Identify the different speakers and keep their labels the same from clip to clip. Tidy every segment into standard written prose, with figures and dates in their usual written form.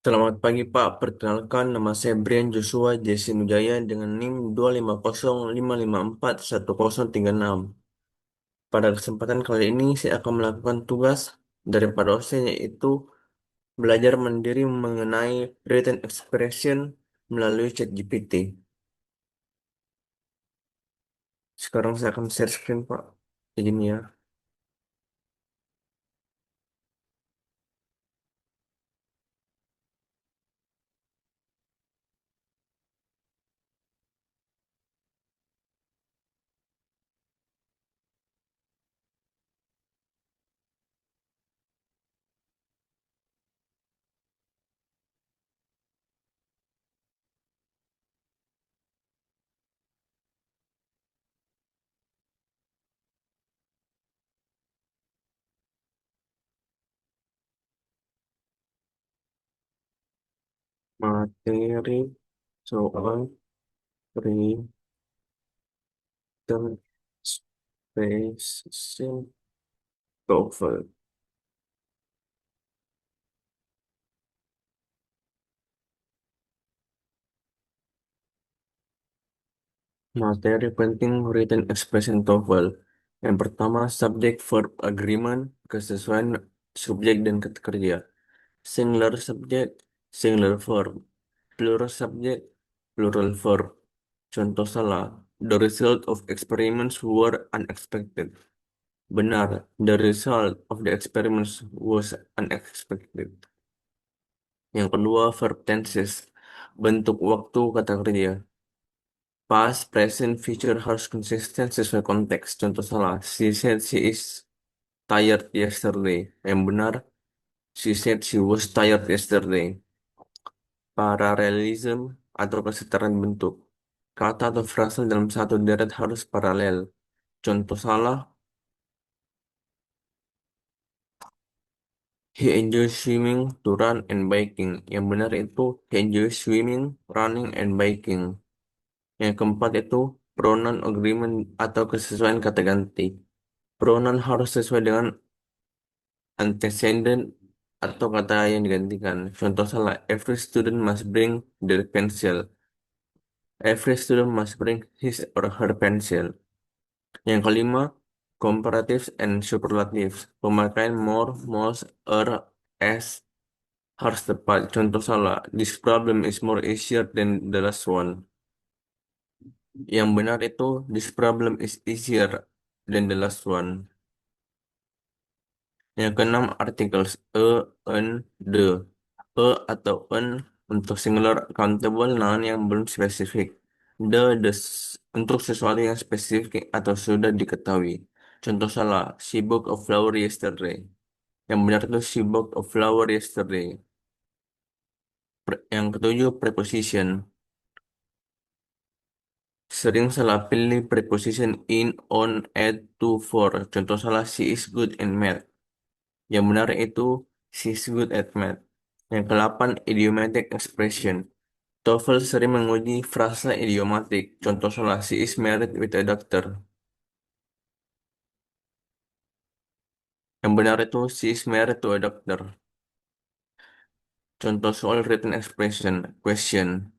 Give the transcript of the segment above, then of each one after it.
Speaker 1: Selamat pagi Pak, perkenalkan nama saya Brian Joshua Jesse Nujaya dengan NIM 25055410036. Pada kesempatan kali ini saya akan melakukan tugas dari para dosen yaitu belajar mandiri mengenai written expression melalui ChatGPT. Sekarang saya akan share screen Pak. Izin ya. Materi soal written expression TOEFL. Materi penting written expression TOEFL. Yang pertama, subject verb agreement, kesesuaian subjek dan kata kerja. Singular subject, singular verb. Plural subject, plural verb. Contoh salah. The result of experiments were unexpected. Benar, the result of the experiments was unexpected. Yang kedua, verb tenses. Bentuk waktu kata kerja. Past, present, future harus konsisten sesuai konteks. Contoh salah. She said she is tired yesterday. Yang benar, she said she was tired yesterday. Parallelism atau kesetaraan bentuk. Kata atau frasa dalam satu deret harus paralel. Contoh salah. He enjoys swimming to run and biking. Yang benar itu he enjoys swimming, running, and biking. Yang keempat itu pronoun agreement atau kesesuaian kata ganti. Pronoun harus sesuai dengan antecedent atau kata yang digantikan. Contoh salah, every student must bring their pencil. Every student must bring his or her pencil. Yang kelima, comparatives and superlatives. Pemakaian more, most, as harus tepat. Contoh salah, this problem is more easier than the last one. Yang benar itu, this problem is easier than the last one. Yang keenam, articles an, the. Atau an untuk singular countable noun yang belum spesifik. Untuk sesuatu yang spesifik atau sudah diketahui. Contoh salah, she bought a flower yesterday. Yang benar itu she bought a flower yesterday. Yang ketujuh, preposition. Sering salah pilih preposition in, on, at, to, for. Contoh salah, she is good in math. Yang benar itu she's good at math. Yang kedelapan, idiomatic expression. TOEFL sering menguji frasa idiomatik. Contoh salah, she is married with a doctor. Yang benar itu she is married to a doctor. Contoh soal written expression. Question.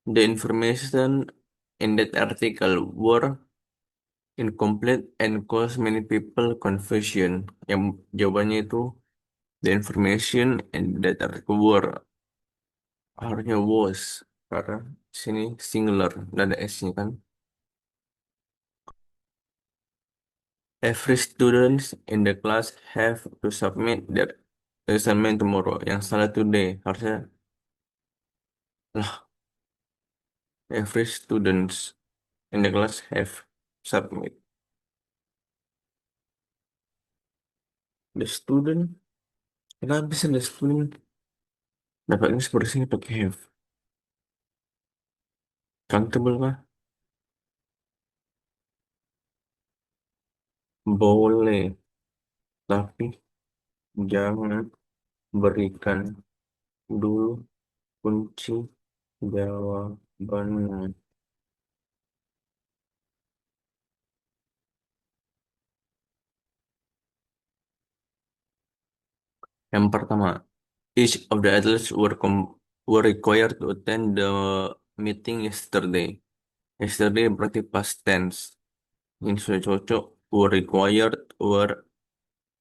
Speaker 1: The information in that article were incomplete and caused many people confusion. Yang jawabannya itu the information in that article were harusnya was karena sini singular dan ada s-nya kan. Every students in the class have to submit their assignment tomorrow. Yang salah today harusnya lah, every students in the class have submit. The student, kenapa bisa the student dapatnya seperti ini pakai have? Countable kah? Boleh, tapi jangan berikan dulu kunci jawabannya. Yang pertama, Each of the athletes were required to attend the meeting yesterday. Yesterday berarti past tense. Ini sudah cocok. Were required were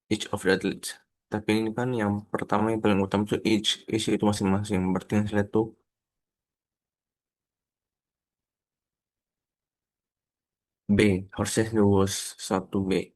Speaker 1: each of the athletes. Tapi ini kan yang pertama yang paling utama itu each itu masing-masing. Berarti yang saya itu B. Harusnya was satu B.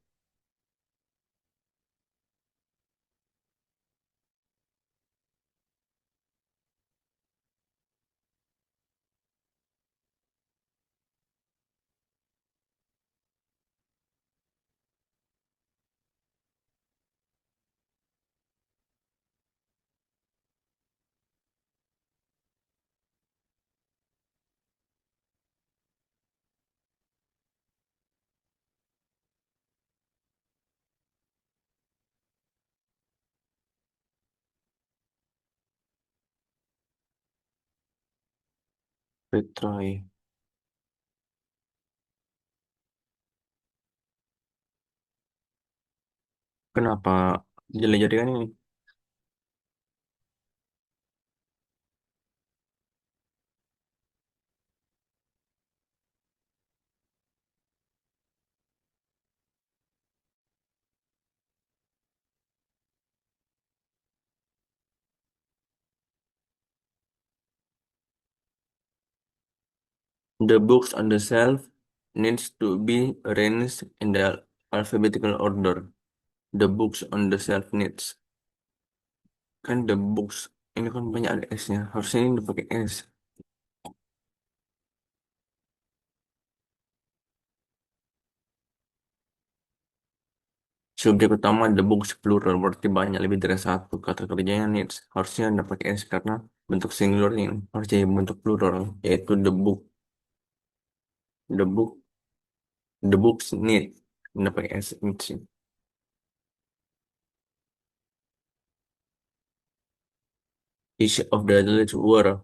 Speaker 1: Retry. Kenapa jadi kan ini? The books on the shelf needs to be arranged in the alphabetical order. The books on the shelf needs. Kan the books. Ini kan banyak ada S-nya. Harusnya ini dipakai S. Subjek utama the books plural. Berarti banyak lebih dari satu. Kata kerjanya needs. Harusnya ada pakai S karena bentuk singular ini harus jadi bentuk plural. Yaitu the book. The book. The books need. Ini pakai S. Needs. Each of the athletes were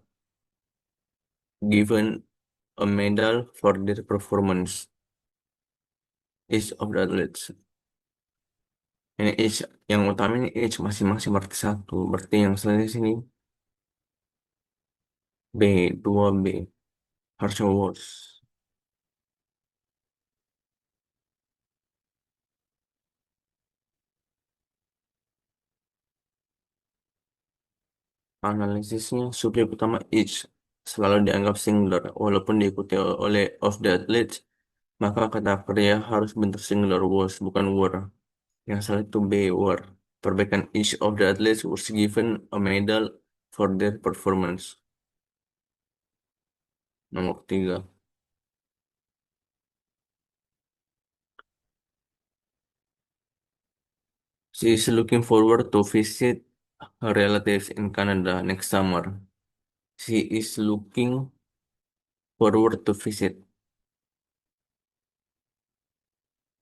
Speaker 1: given a medal for their performance. Each of the athletes. Ini each yang utama ini each masing-masing berarti satu. Berarti yang selanjutnya sini B, 2B. Harusnya was. Analisisnya subjek utama each selalu dianggap singular walaupun diikuti oleh of the athletes, maka kata pria harus bentuk singular was bukan were. Yang salah itu B, were. Perbaikan each of the athletes was given a medal for their performance. Nomor 3. She is looking forward to visit her relatives in Canada next summer. She is looking forward to visit.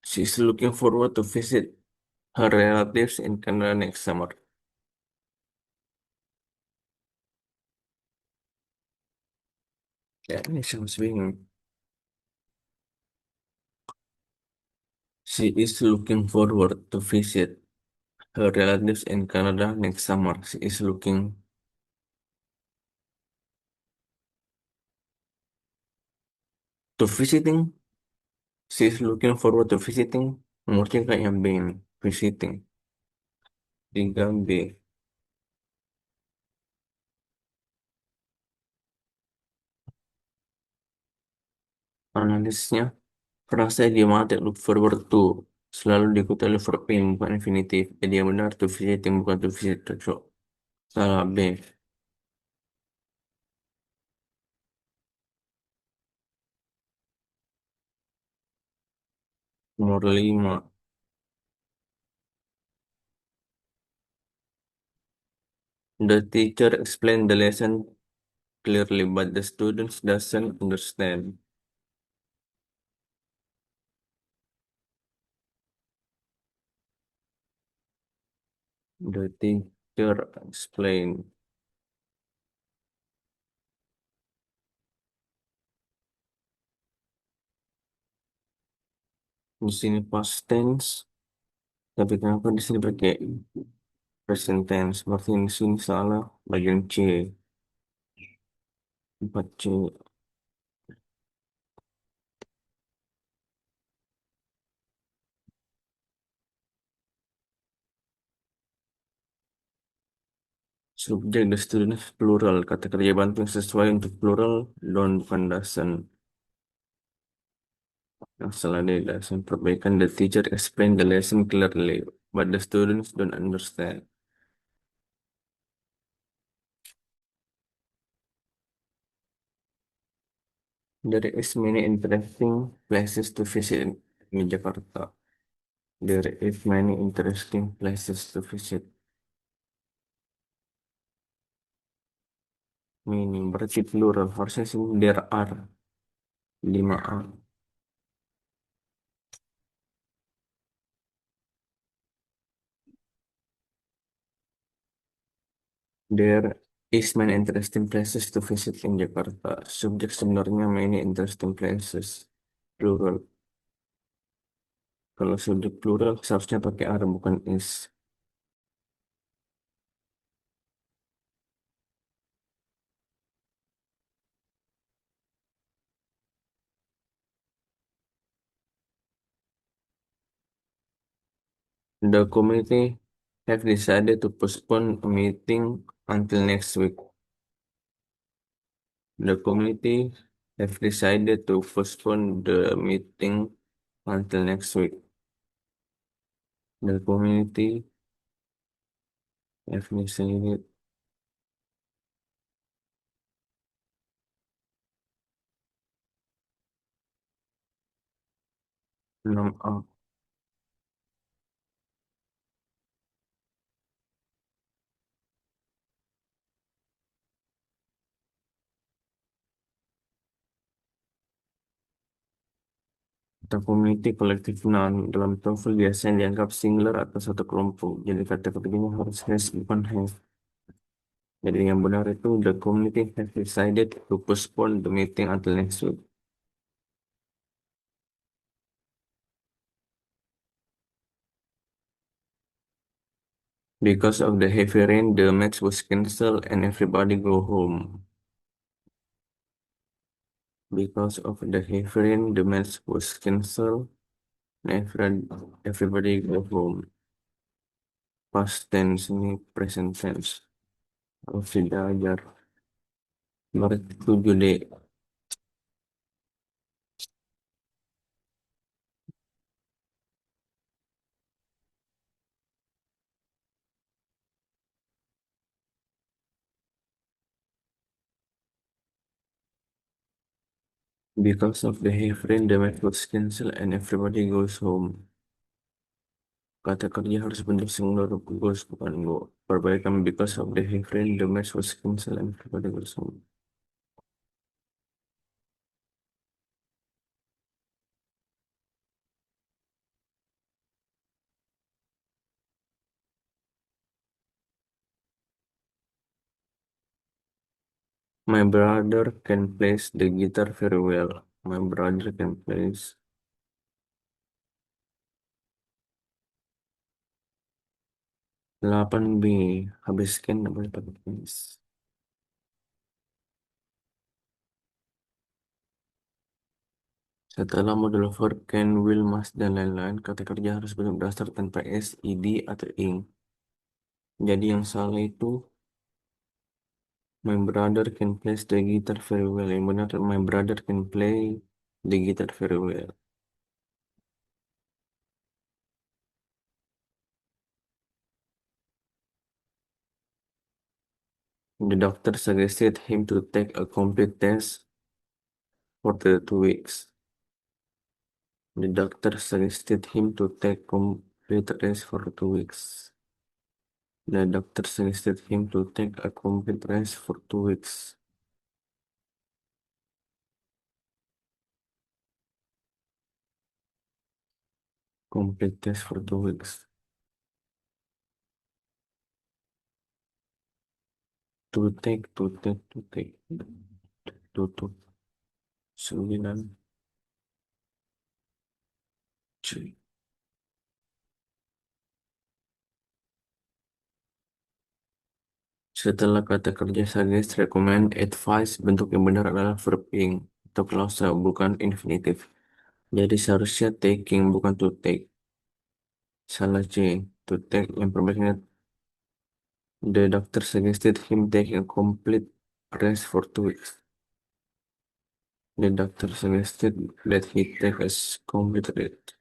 Speaker 1: She is looking forward to visit her relatives in Canada next summer. Ya, ini saya bingung. She is looking forward to visit her relatives in Canada next summer. She is looking to visiting. She is looking forward to visiting. Nomor tiga yang B ini. Visiting. 3B. Analisnya. Frase idiomatik look forward to selalu diikuti oleh verb in bukan infinitif. Jadi yang benar to visiting bukan to visit. Cocok. Salah B. Nomor 5. The teacher explained the lesson clearly, but the students doesn't understand. The teacher explained. Di sini past tense, tapi kenapa di sini pakai Present tense. Berarti di sini salah bagian C. 4C. Subjek the student plural. Kata kerja bantu yang sesuai untuk plural. Don't bukan doesn't. Yang salah di doesn't. Perbaikan the teacher explain the lesson clearly. But the students don't understand. There is many interesting places to visit in Jakarta. There is many interesting places to visit. Many berarti plural. Harusnya sih there are. 5A. There is many interesting places to visit in Jakarta. Subjek sebenarnya many interesting places. Plural. Kalau subjek plural seharusnya pakai are bukan is. The committee have decided to postpone a meeting until next week. The committee have decided to postpone the meeting until next week. The committee have decided 6A. Kata community kolektif noun dalam TOEFL biasanya dianggap singular atau satu kelompok. Jadi kata ketiganya harus has bukan have. Jadi yang benar itu the community has decided to postpone the meeting until next week. Because of the heavy rain, the match was cancelled and everybody go home. Because of the heavy rain, the match was cancelled and everybody go home. Past tense ini present tense. Harus tidak ajar. Berarti 7D. Because of the heavy rain, the match was cancelled and everybody goes home. Kata kerja harus bentuk singular goes bukan go. Perbaikan because of the heavy rain, the match was cancelled and everybody goes home. My brother can play the guitar very well. My brother can play 8B. Habiskan boleh pakai please. Setelah modul verb can, will, must, dan lain-lain, kata kerja harus bentuk dasar tanpa s, id, atau ing. Jadi yang salah itu my brother can play the guitar very well. Yang benar my brother can play the guitar very well. The doctor suggested him to take a complete test for the 2 weeks. The doctor suggested him to take complete rest for 2 weeks. The doctor suggested him to take a complete rest for 2 weeks. Complete test for 2 weeks. To take, to take, to take. To. 9. C. Setelah kata kerja suggest, recommend, advice, bentuk yang benar adalah verb ing atau clause bukan infinitif. Jadi seharusnya taking bukan to take. Salah C. To take yang perbaikannya the doctor suggested him take a complete rest for 2 weeks. The doctor suggested that he take a complete rest.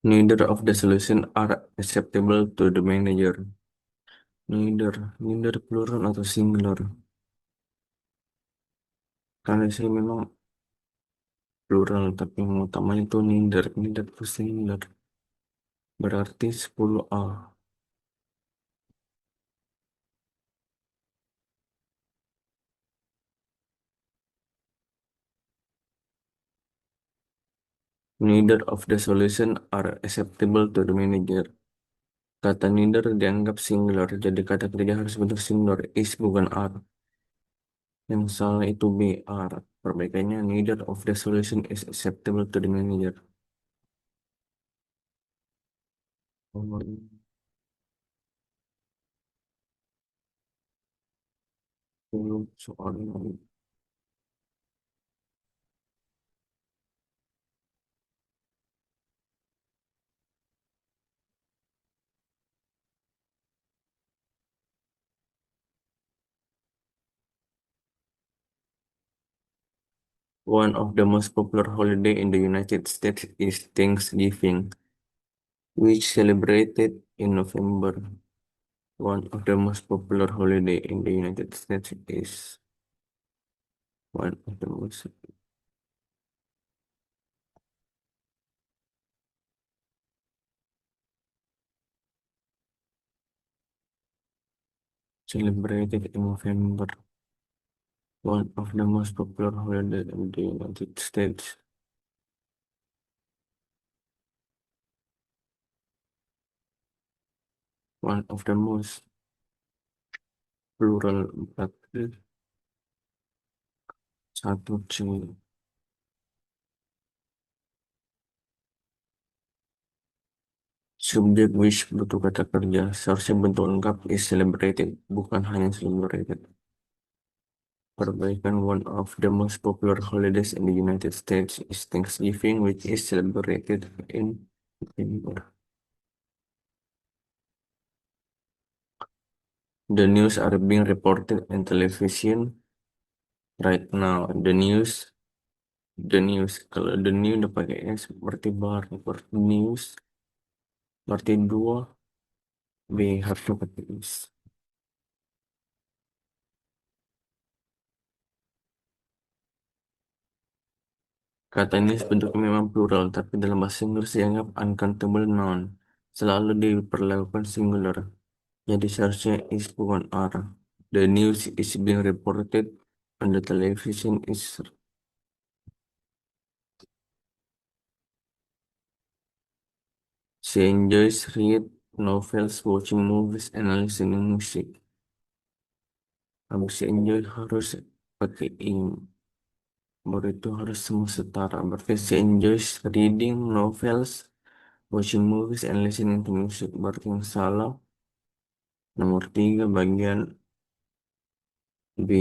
Speaker 1: Neither of the solutions are acceptable to the manager. Neither plural atau singular. Karena sih memang plural, tapi yang utamanya itu neither itu singular. Berarti 10A. Neither of the solution are acceptable to the manager. Kata neither dianggap singular, jadi kata kerja harus bentuk singular. Is bukan are. Yang salah itu be are. Perbaikannya neither of the solution is acceptable to the manager. Soal ini. One of the most popular holiday in the United States is Thanksgiving, which celebrated in November. One of the most popular holiday in the United States is one of the most celebrated in November. One of the most popular holiday in the United States. One of the most plural berarti satu C. Subjek which butuh kata kerja. Seharusnya bentuk lengkap is celebrated, bukan hanya celebrated. Perbaikan one of the most popular holidays in the United States is Thanksgiving, which is celebrated in November. The news are being reported on television right now. The news. Kalau the new udah pakai S berarti bar. Berarti news. Berarti dua. B harusnya pakai is. Kata ini bentuknya memang plural, tapi dalam bahasa Inggris dianggap uncountable noun. Selalu diperlakukan singular. Jadi seharusnya is bukan are. The news is being reported on the television is. She enjoys read novels, watching movies, and listening music. Habis enjoy harus pakai ing. Baru itu harus semua setara. Berarti she enjoys reading novels, watching movies, and listening to music. Berarti yang salah nomor 3 bagian B.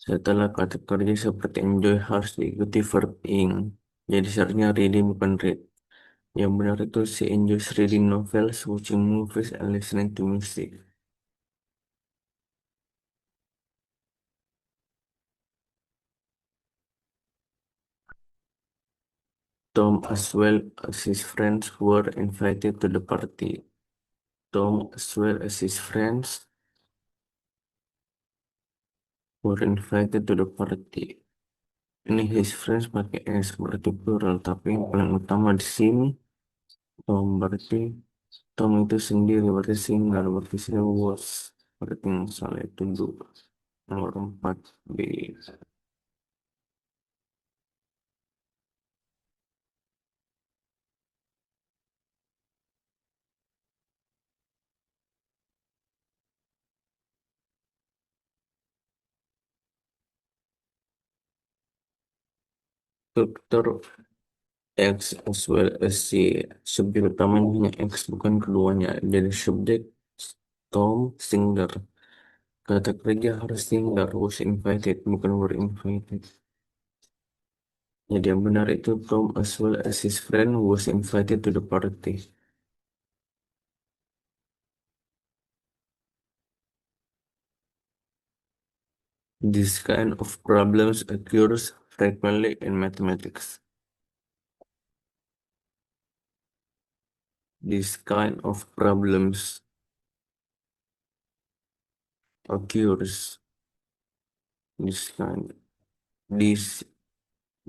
Speaker 1: Setelah kata kerja seperti enjoy harus diikuti verb ing. Jadi seharusnya reading bukan read. Yang benar itu she enjoys reading novels, watching movies, and listening to music. Tom as well as his friends were invited to the party. Tom as well as his friends were invited to the party. Ini his friends pakai S berarti plural, tapi yang paling utama di sini Tom berarti Tom itu sendiri berarti singular berarti sini was berarti yang salah itu dua nomor 4 B. struktur X as well as si subjek utamanya hanya X bukan keduanya. Jadi subjek Tom singular. Kata kerja harus singular, was invited bukan were invited. Jadi yang benar itu Tom as well as his friend was invited to the party. This kind of problems occurs frequently in mathematics. This kind of problems occurs. This kind. This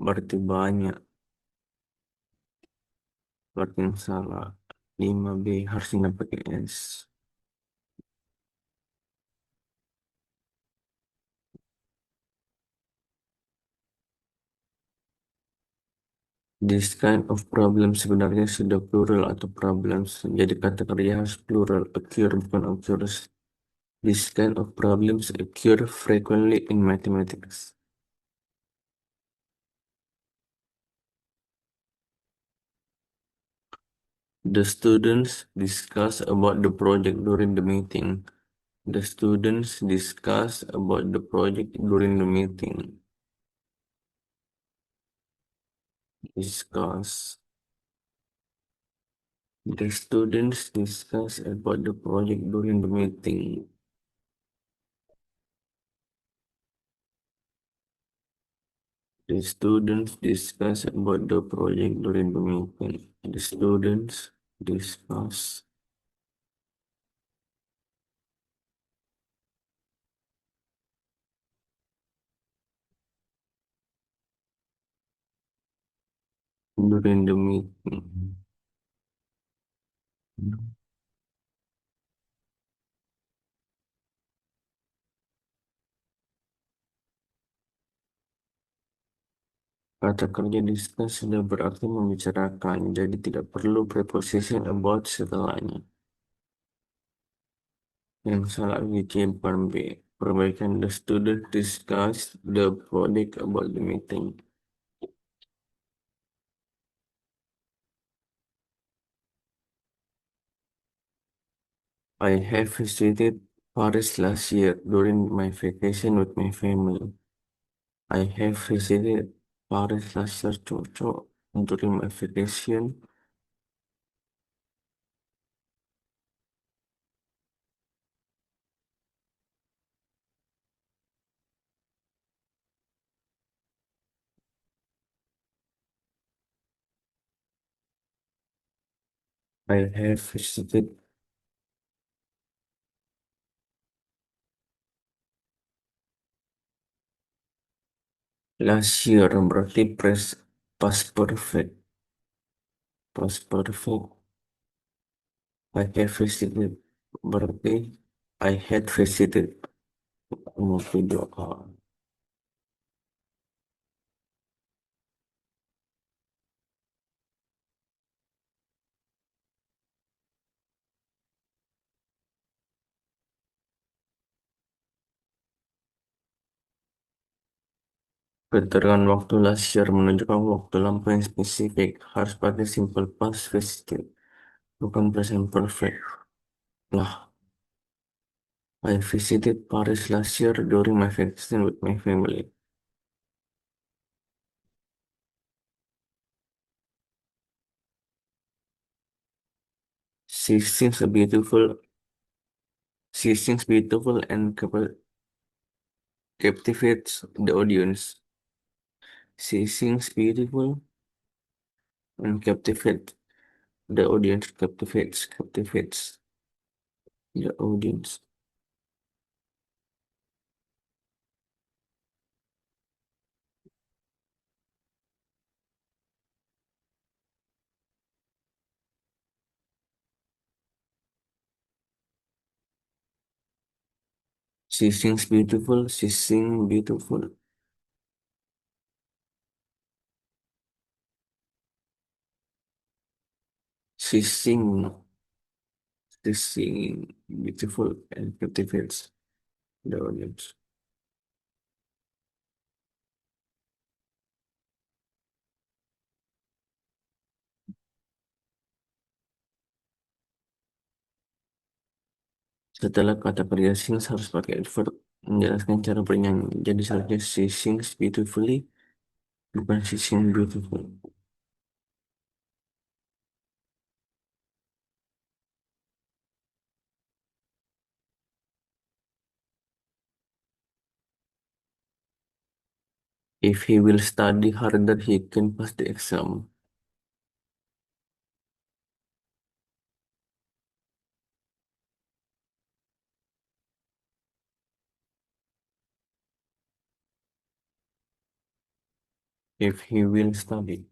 Speaker 1: berarti banyak. Berarti yang salah. 5B harusnya pakai S. This kind of problem sebenarnya sudah plural atau problems. Jadi kata kerja harus plural. Occur bukan occurs. This kind of problems occur frequently in mathematics. The students discuss about the project during the meeting. The students discuss about the project during the meeting. Discuss. The students discuss about the project during the meeting. The students discuss about the project during the meeting. The students discuss. During the meeting. Kata kerja discuss sudah berarti membicarakan, jadi tidak perlu preposition about setelahnya. Yang salah di Cempang B. Perbaikan the student discuss the project about the meeting. I have visited Paris last year during my vacation with my family. I have visited Paris last year during my vacation. I have visited last year berarti past perfect. Past perfect. I have visited berarti I had visited umur video call. Keterangan waktu last year menunjukkan waktu lampau yang spesifik. Harus pakai simple past visited, bukan present perfect. Lah, I visited Paris last year during my vacation with my family. She seems beautiful. She seems beautiful and captivates the audience. She sings beautiful and captivates the audience. Captivates the audience. She sings beautiful. She sing beautiful. She sing. She sing beautiful and captivates the audience. Setelah kata kerja sings harus pakai adverb menjelaskan cara bernyanyi. Jadi seharusnya she sings beautifully, bukan she sings beautiful. If he will study harder, he can pass the exam. If he will study.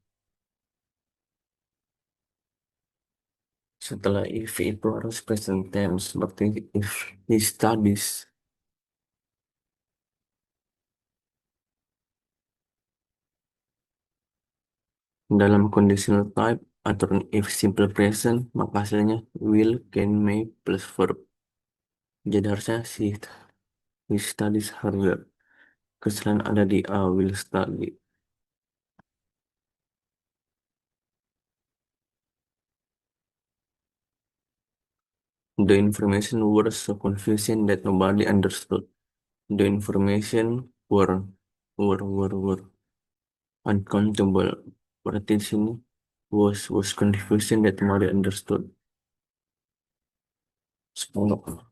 Speaker 1: Setelah if itu harus present tense. Berarti if he studies. Dalam conditional type, aturan if simple present, maka hasilnya will, can, may, plus verb. Jadi harusnya he studies harder. Kesalahan ada di A, will study. The information were so confusing that nobody understood. The information were uncountable. Berarti di sini was confusing that nobody understood. 10.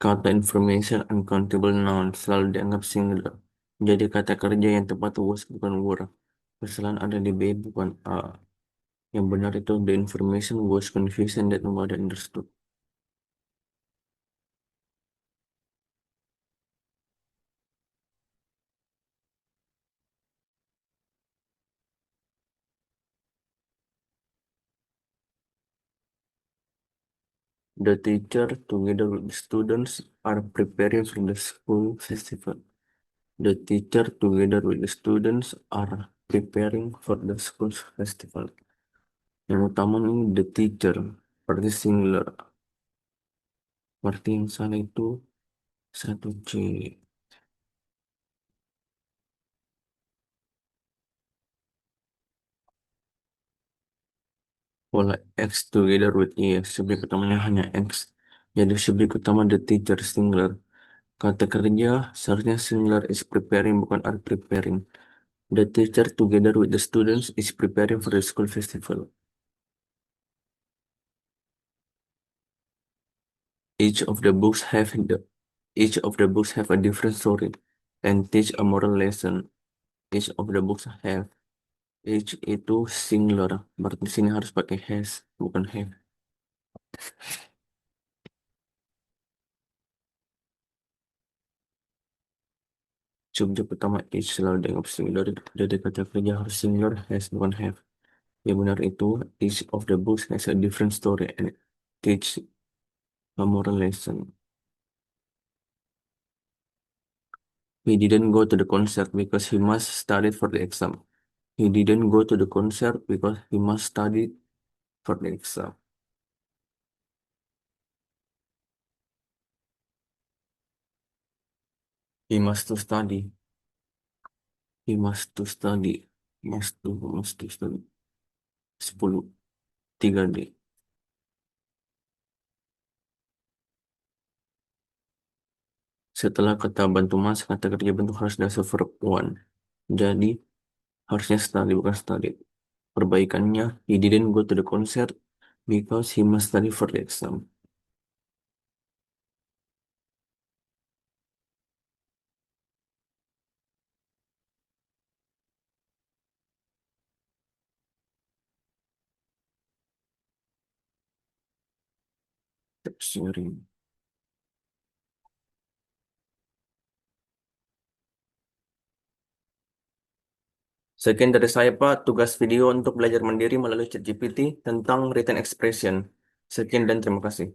Speaker 1: Kata information uncountable noun selalu dianggap singular. Jadi kata kerja yang tepat was bukan were. Kesalahan ada di B bukan A. Yang benar itu the information was confusing that nobody understood. The teacher together with the students are preparing for the school festival. The teacher together with the students are preparing for the school festival. Yang utama ini the teacher, berarti singular. Berarti yang salah itu satu C. Pola X together with Y. Subjek utamanya hanya X. Jadi subjek utama the teacher singular. Kata kerja seharusnya singular is preparing bukan are preparing. The teacher together with the students is preparing for the school festival. Each of the books have each of the books have a different story and teach a moral lesson. Each of the books have. Each itu singular. Berarti di sini harus pakai has, bukan have. Subjek utama each selalu dianggap singular. Jadi kata kerja harus singular, has, bukan have. Yang benar itu each of the books has a different story and teach a moral lesson. He didn't go to the concert because he must study for the exam. He didn't go to the concert because he must study for the exam. He must to study. He must to study. Must to study. 10. 3D. Setelah kata bantu mas, kata kerja bentuk harus dasar verb one. Jadi, harusnya study bukan study. Perbaikannya, he didn't go to the concert because he must study for the exam. Sharing. Sekian dari saya, Pak. Tugas video untuk belajar mandiri melalui ChatGPT tentang written expression. Sekian dan terima kasih.